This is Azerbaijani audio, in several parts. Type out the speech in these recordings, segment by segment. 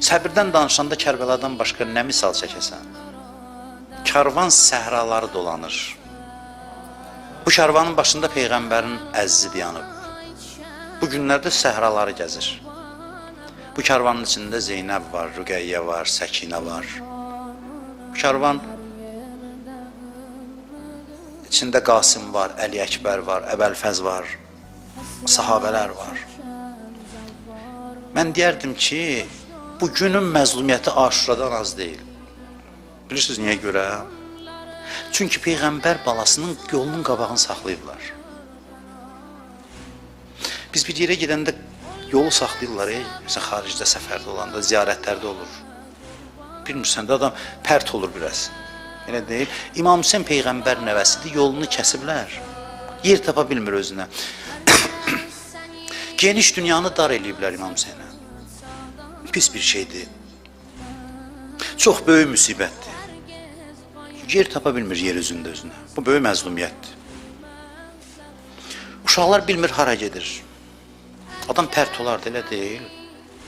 Səbirdən danışanda Kərbəladan başqa nə misal çəkəsən? Karvan səhraları dolanır. Bu karvanın başında Peyğəmbərin əzzi dayanıb. Bu günlərdə səhraları gəzir. Bu karvanın içində Zeynəb var, Rüqəyyə var, Səkinə var. Bu karvan içində Qasım var, Əli Əkbər var, Əbəlfəz var, sahabələr var. Mən deyərdim ki, bu günün məzlumiyyəti Aşuradan az deyil. Bilirsiniz niyə görə? Çünki Peyğəmbər balasının yolunun qabağını saxlayıblar. Biz bir yerə gedəndə yolu saxlayırlar, mesela xaricdə səfərdə olanda, ziyarətlərdə olur. Bilmirsən də adam pərt olur biraz. Elə deyil. İmam Hüseyin Peyğəmbər nəvəsidir, yolunu kəsiblər. Yer tapa bilmir özünə. Geniş dünyanı dar eləyiblər İmam Hüseyinə. Pis bir şeydir. Çox böyük müsibətdir. Yer tapa bilmir yer üzündə özünə. Bu böyük məzlumiyyətdir. Uşaqlar bilmir hara gedir. Adam pərt olar, elə deyil.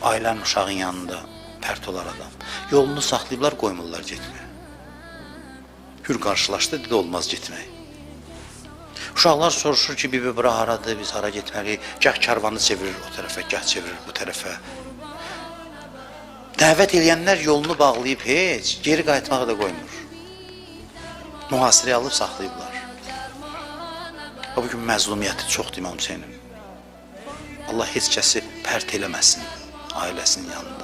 Ailənin uşağın yanında pərt olar adam. Yolunu saxlayıblar, qoymurlar getməyə. Hür qarşılaşdı, dedi olmaz getmək. Uşaqlar soruşur ki, bibi bura haradır, biz hara getməliyik. Gah karvanı çevirir o tərəfə, gah çevirir bu tərəfə. Dəvət eləyənlər yolunu bağlayıb heç, geri qayıtmağı da qoymur. Mühasirəyə alıb saxlayıblar. Bugün məzlumiyyəti çoxdur İmam Hüseynin. Allah heç kəsi pərt eləməsin ailəsinin yanında.